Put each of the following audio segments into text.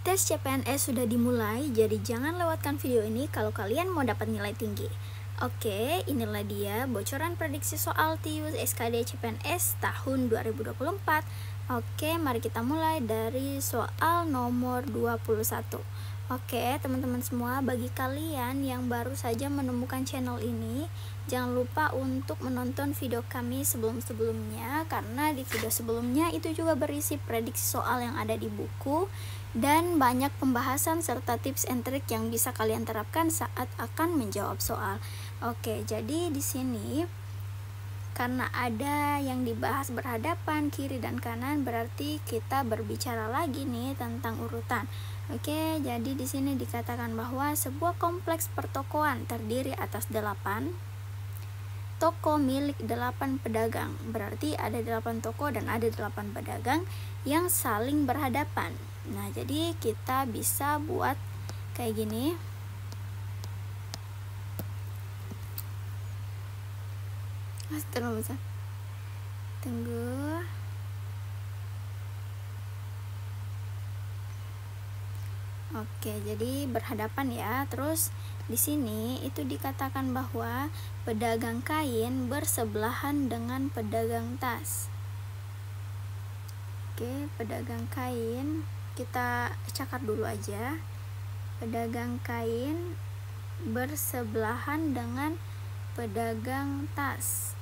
Tes CPNS sudah dimulai, jadi jangan lewatkan video ini kalau kalian mau dapat nilai tinggi. Oke, inilah dia bocoran prediksi soal TIU SKD CPNS tahun 2024. Oke, mari kita mulai dari soal nomor 21. Oke, teman-teman semua, bagi kalian yang baru saja menemukan channel ini, jangan lupa untuk menonton video kami sebelum-sebelumnya, karena di video sebelumnya itu juga berisi prediksi soal yang ada di buku dan banyak pembahasan serta tips and trick yang bisa kalian terapkan saat akan menjawab soal. Oke, jadi di sini karena ada yang dibahas berhadapan kiri dan kanan, berarti kita berbicara lagi nih tentang urutan. Oke, jadi di sini dikatakan bahwa sebuah kompleks pertokoan terdiri atas 8 toko milik 8 pedagang. Berarti ada 8 toko dan ada 8 pedagang yang saling berhadapan. Nah, jadi kita bisa buat kayak gini. Tunggu. Oke, jadi berhadapan ya. Terus di sini itu dikatakan bahwa pedagang kain bersebelahan dengan pedagang tas. Oke, pedagang kain kita cakar dulu aja. Pedagang kain bersebelahan dengan pedagang tas.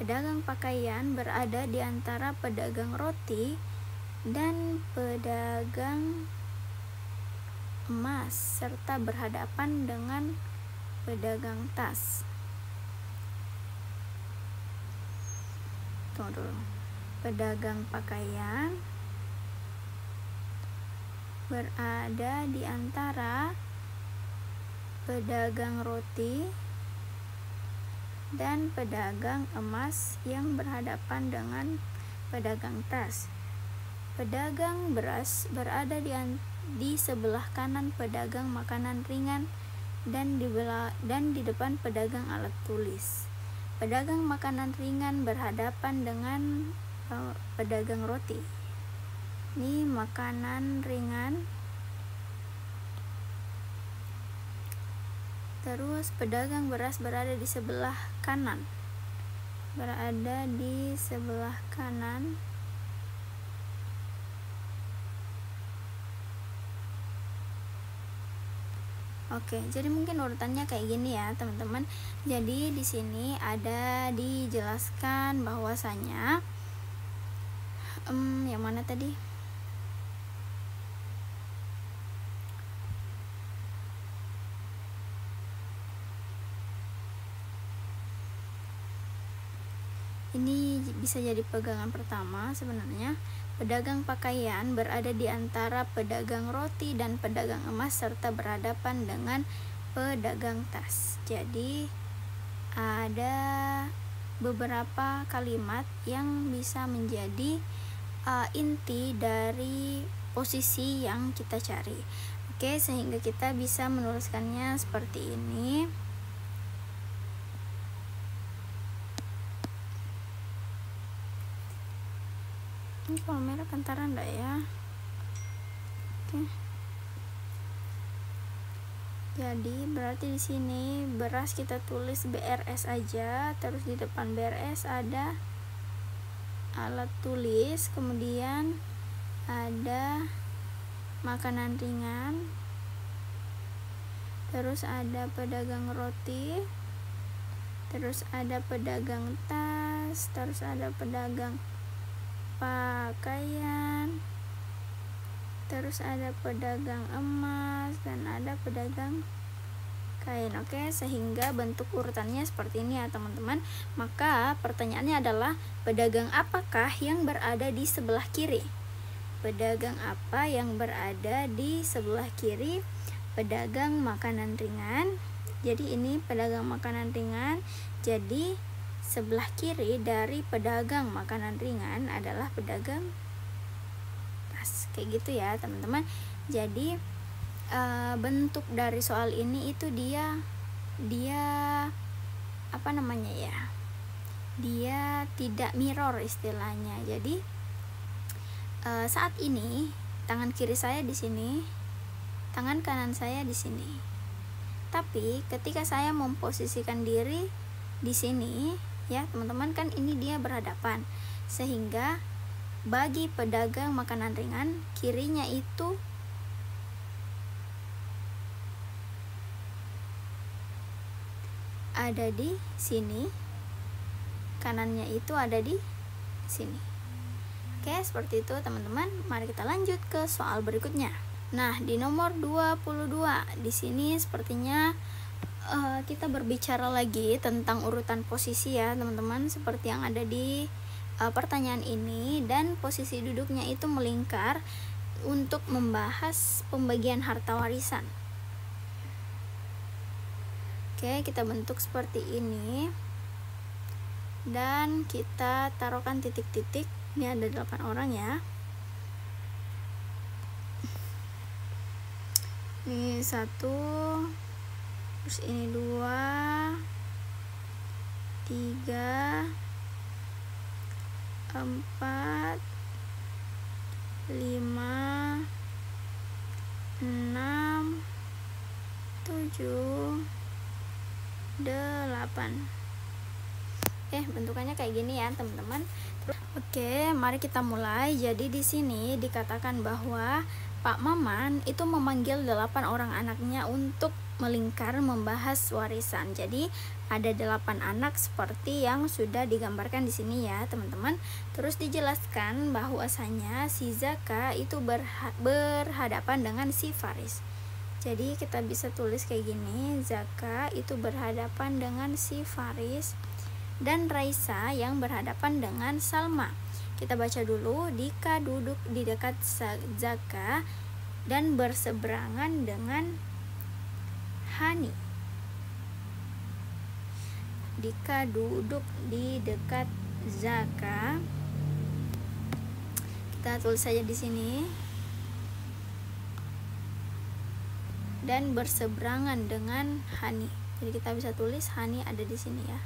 Pedagang pakaian berada di antara pedagang roti dan pedagang emas serta berhadapan dengan pedagang tas. Tunggu dulu. Pedagang pakaian berada di antara pedagang roti dan pedagang emas yang berhadapan dengan pedagang tas. Pedagang beras berada di sebelah kanan pedagang makanan ringan dan di depan pedagang alat tulis. Pedagang makanan ringan berhadapan dengan pedagang roti. Ini makanan ringan. Terus pedagang beras berada di sebelah kanan. Berada di sebelah kanan. Oke, jadi mungkin urutannya kayak gini ya, teman-teman. Jadi di sini ada dijelaskan bahwasanya yang mana tadi? Ini bisa jadi pegangan pertama sebenarnya. Pedagang pakaian berada di antara pedagang roti dan pedagang emas serta berhadapan dengan pedagang tas. Jadi ada beberapa kalimat yang bisa menjadi inti dari posisi yang kita cari. Oke, sehingga kita bisa menuliskannya seperti ini. Ini kalau merah kentara enggak ya? Oke. Jadi berarti di sini beras kita tulis BRS aja, terus di depan BRS ada alat tulis, kemudian ada makanan ringan, terus ada pedagang roti, terus ada pedagang tas, terus ada pedagang pakaian, terus ada pedagang emas dan ada pedagang kain. Oke, sehingga bentuk urutannya seperti ini ya teman-teman. Maka pertanyaannya adalah pedagang apakah yang berada di sebelah kiri? Pedagang apa yang berada di sebelah kiri? Pedagang makanan ringan. Jadi ini pedagang makanan ringan. Jadi sebelah kiri dari pedagang makanan ringan adalah pedagang tas. Kayak gitu ya teman-teman. Jadi bentuk dari soal ini itu dia apa namanya ya, dia tidak mirror istilahnya. Jadi saat ini tangan kiri saya di sini, tangan kanan saya di sini. Tapi ketika saya memposisikan diri di sini, ya teman-teman, kan ini dia berhadapan, sehingga bagi pedagang makanan ringan, kirinya itu ada di sini, kanannya itu ada di sini. Oke, seperti itu teman-teman. Mari kita lanjut ke soal berikutnya. Nah, di nomor 22 di sini sepertinya kita berbicara lagi tentang urutan posisi ya teman-teman, seperti yang ada di pertanyaan ini, dan posisi duduknya itu melingkar untuk membahas pembagian harta warisan. Oke, kita bentuk seperti ini dan kita taruhkan titik-titik. Ini ada 8 orang ya. Ini 1, terus ini 2, 3, 4, 5, 6, 7, 8. Bentukannya kayak gini ya teman-teman. Oke, mari kita mulai. Jadi di sini dikatakan bahwa Pak Maman itu memanggil 8 orang anaknya untuk melingkar membahas warisan. Jadi ada 8 anak seperti yang sudah digambarkan di sini ya teman-teman. Terus dijelaskan bahwasanya si Zaka itu berhadapan dengan si Faris. Jadi kita bisa tulis kayak gini, Zaka itu berhadapan dengan si Faris, dan Raisa yang berhadapan dengan Salma. Kita baca dulu, Dika duduk di dekat Zaka dan berseberangan dengan Hani. Dika duduk di dekat Zaka. Kita tulis saja di sini. Dan berseberangan dengan Hani. Jadi kita bisa tulis Hani ada di sini ya.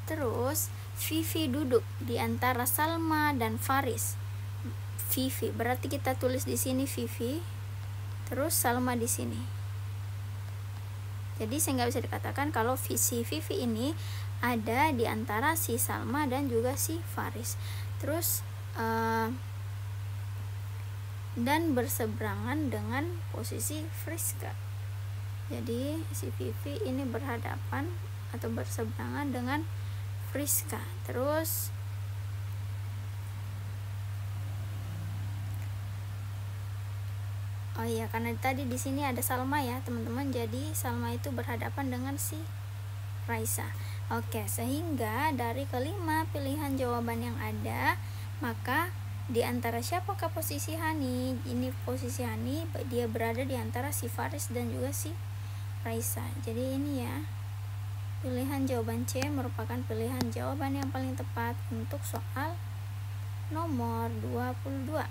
Terus Vivi duduk di antara Salma dan Faris. Vivi berarti kita tulis di sini Vivi. Terus Salma di sini. Jadi sehingga bisa dikatakan kalau si Vivi ini ada di antara si Salma dan juga si Faris. Terus dan berseberangan dengan posisi Friska. Jadi si Vivi ini berhadapan atau berseberangan dengan Friska. Terus oh iya, karena tadi di sini ada Salma ya teman-teman, jadi Salma itu berhadapan dengan si Raisa. Oke, sehingga dari kelima pilihan jawaban yang ada, maka di antara siapakah posisi Hani? Ini posisi Hani, dia berada di antara si Faris dan juga si Raisa. Jadi ini ya, pilihan jawaban C merupakan pilihan jawaban yang paling tepat untuk soal nomor 22.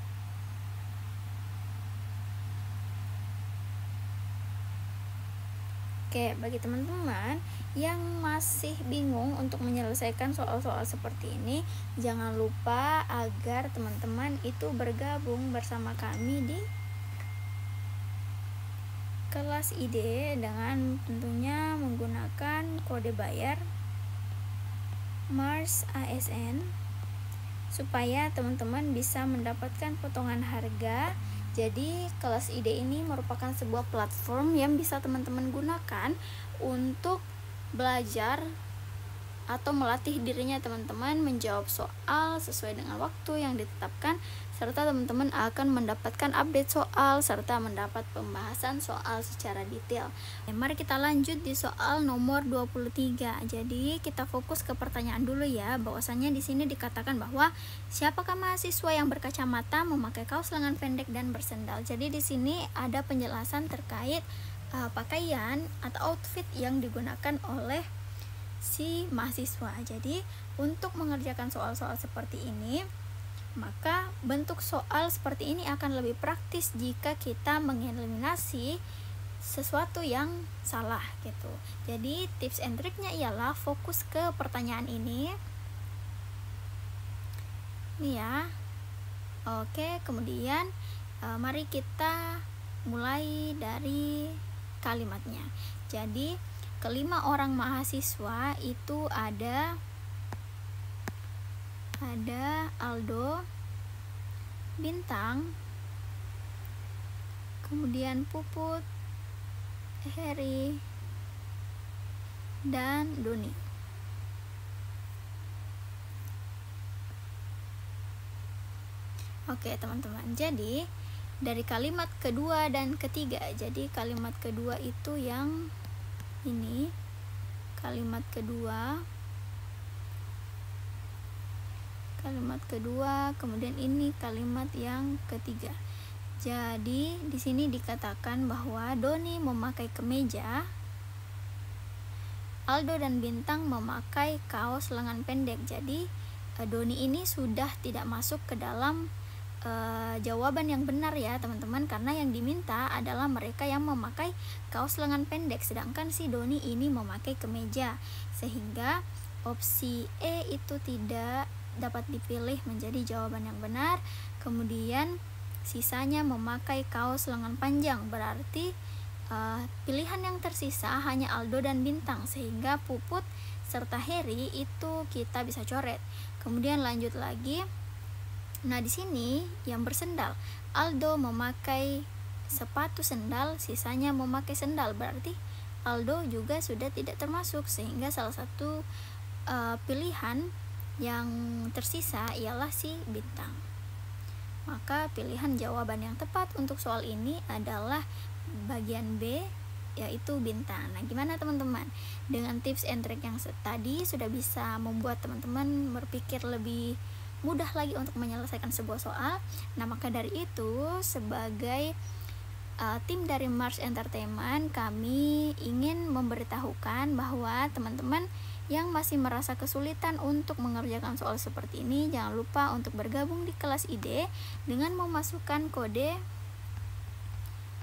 Oke, bagi teman-teman yang masih bingung untuk menyelesaikan soal-soal seperti ini, jangan lupa agar teman-teman itu bergabung bersama kami di kelas ID dengan tentunya menggunakan kode bayar Mars ASN, supaya teman-teman bisa mendapatkan potongan harga. Jadi kelas ID ini merupakan sebuah platform yang bisa teman-teman gunakan untuk belajar atau melatih dirinya teman-teman menjawab soal sesuai dengan waktu yang ditetapkan, serta teman-teman akan mendapatkan update soal serta mendapat pembahasan soal secara detail. Mari kita lanjut di soal nomor 23. Jadi kita fokus ke pertanyaan dulu ya, bahwasannya di sini dikatakan bahwa siapakah mahasiswa yang berkacamata, memakai kaos lengan pendek dan bersendal. Jadi di sini ada penjelasan terkait pakaian atau outfit yang digunakan oleh si mahasiswa. Jadi untuk mengerjakan soal-soal seperti ini, maka bentuk soal seperti ini akan lebih praktis jika kita mengeliminasi sesuatu yang salah gitu. Jadi tips and triknya ialah fokus ke pertanyaan ini ya. Oke, kemudian mari kita mulai dari kalimatnya. Jadi kelima orang mahasiswa itu ada Aldo, Bintang, kemudian Puput, Heri, dan Doni. Oke teman-teman, jadi dari kalimat kedua dan ketiga, jadi kalimat kedua itu yang ini, kalimat kedua, kemudian ini kalimat yang ketiga. Jadi di sini dikatakan bahwa Doni memakai kemeja, Aldo dan Bintang memakai kaos lengan pendek. Jadi Doni ini sudah tidak masuk ke dalam jawaban yang benar ya teman-teman, karena yang diminta adalah mereka yang memakai kaos lengan pendek, sedangkan si Doni ini memakai kemeja, sehingga opsi E itu tidak dapat dipilih menjadi jawaban yang benar. Kemudian sisanya memakai kaos lengan panjang, berarti pilihan yang tersisa hanya Aldo dan Bintang, sehingga Puput serta Heri itu kita bisa coret. Kemudian lanjut lagi. Nah, di sini yang bersendal, Aldo memakai sepatu sendal, sisanya memakai sendal, berarti Aldo juga sudah tidak termasuk, sehingga salah satu pilihan yang tersisa ialah si Bintang. Maka pilihan jawaban yang tepat untuk soal ini adalah bagian B, yaitu Bintang. Nah, gimana teman-teman? Dengan tips and trick yang tadi sudah bisa membuat teman-teman berpikir lebih mudah lagi untuk menyelesaikan sebuah soal. Nah, maka dari itu sebagai tim dari Mars Entertainment, kami ingin memberitahukan bahwa teman-teman yang masih merasa kesulitan untuk mengerjakan soal seperti ini, jangan lupa untuk bergabung di kelas ID dengan memasukkan kode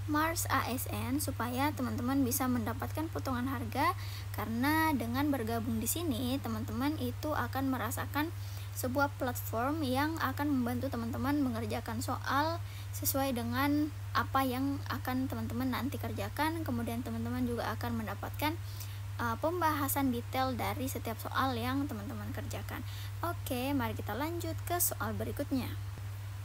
Mars ASN supaya teman-teman bisa mendapatkan potongan harga, karena dengan bergabung di sini teman-teman itu akan merasakan sebuah platform yang akan membantu teman-teman mengerjakan soal sesuai dengan apa yang akan teman-teman nanti kerjakan. Kemudian teman-teman juga akan mendapatkan pembahasan detail dari setiap soal yang teman-teman kerjakan. Oke, mari kita lanjut ke soal berikutnya.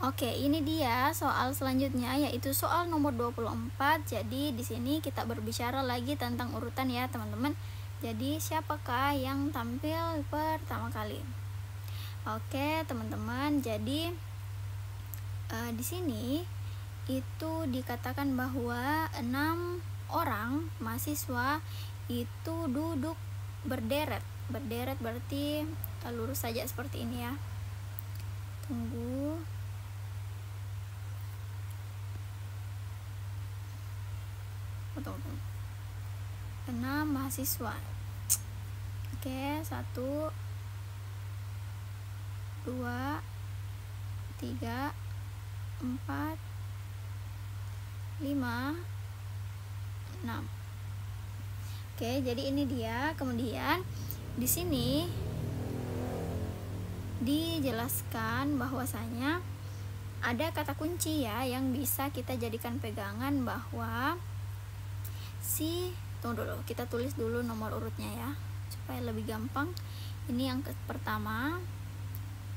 Oke, ini dia soal selanjutnya, yaitu soal nomor 24. Jadi di sini kita berbicara lagi tentang urutan ya, teman-teman. Jadi siapakah yang tampil pertama kali? Oke, teman-teman. Jadi di sini itu dikatakan bahwa 6 orang mahasiswa itu duduk berderet berarti lurus saja seperti ini ya. Tunggu. Tunggu. 6 mahasiswa. Oke, 1 2 3 4 5 6. Oke, jadi ini dia. Kemudian di sini dijelaskan bahwasanya ada kata kunci ya yang bisa kita jadikan pegangan, bahwa tunggu dulu, kita tulis dulu nomor urutnya ya supaya lebih gampang. Ini yang pertama,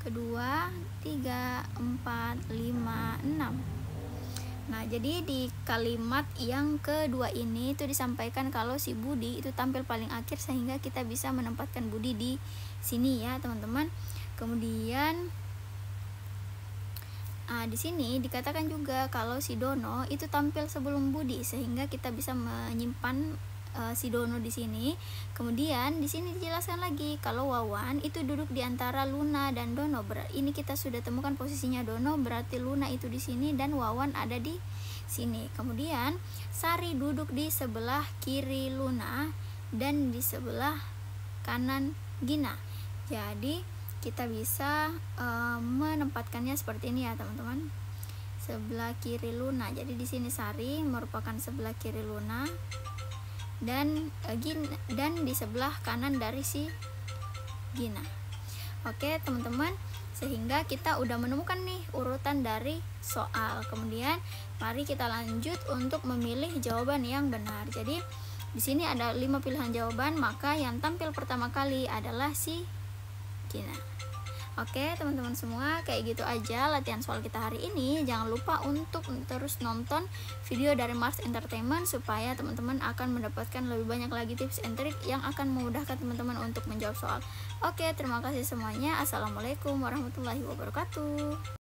kedua, 3, 4, 5, 6. Nah, jadi di kalimat yang kedua ini itu disampaikan kalau si Budi itu tampil paling akhir, sehingga kita bisa menempatkan Budi di sini ya, teman-teman. Kemudian di sini dikatakan juga kalau si Dono itu tampil sebelum Budi, sehingga kita bisa menyimpan si Dono di sini. Kemudian di sini dijelaskan lagi kalau Wawan itu duduk di antara Luna dan Dono. Ini kita sudah temukan posisinya Dono, berarti Luna itu di sini dan Wawan ada di sini. Kemudian Sari duduk di sebelah kiri Luna dan di sebelah kanan Gina. Jadi kita bisa menempatkannya seperti ini ya, teman-teman. sebelah kiri Luna. Jadi di sini Sari merupakan sebelah kiri Luna dan di sebelah kanan dari si Gina. Oke teman-teman, sehingga kita udah menemukan nih urutan dari soal. Kemudian mari kita lanjut untuk memilih jawaban yang benar. Jadi di sini ada 5 pilihan jawaban, maka yang tampil pertama kali adalah si Gina. Oke teman-teman semua, kayak gitu aja latihan soal kita hari ini. Jangan lupa untuk terus nonton video dari Mars Entertainment supaya teman-teman akan mendapatkan lebih banyak lagi tips and trik yang akan memudahkan teman-teman untuk menjawab soal. Oke, terima kasih semuanya. Assalamualaikum warahmatullahi wabarakatuh.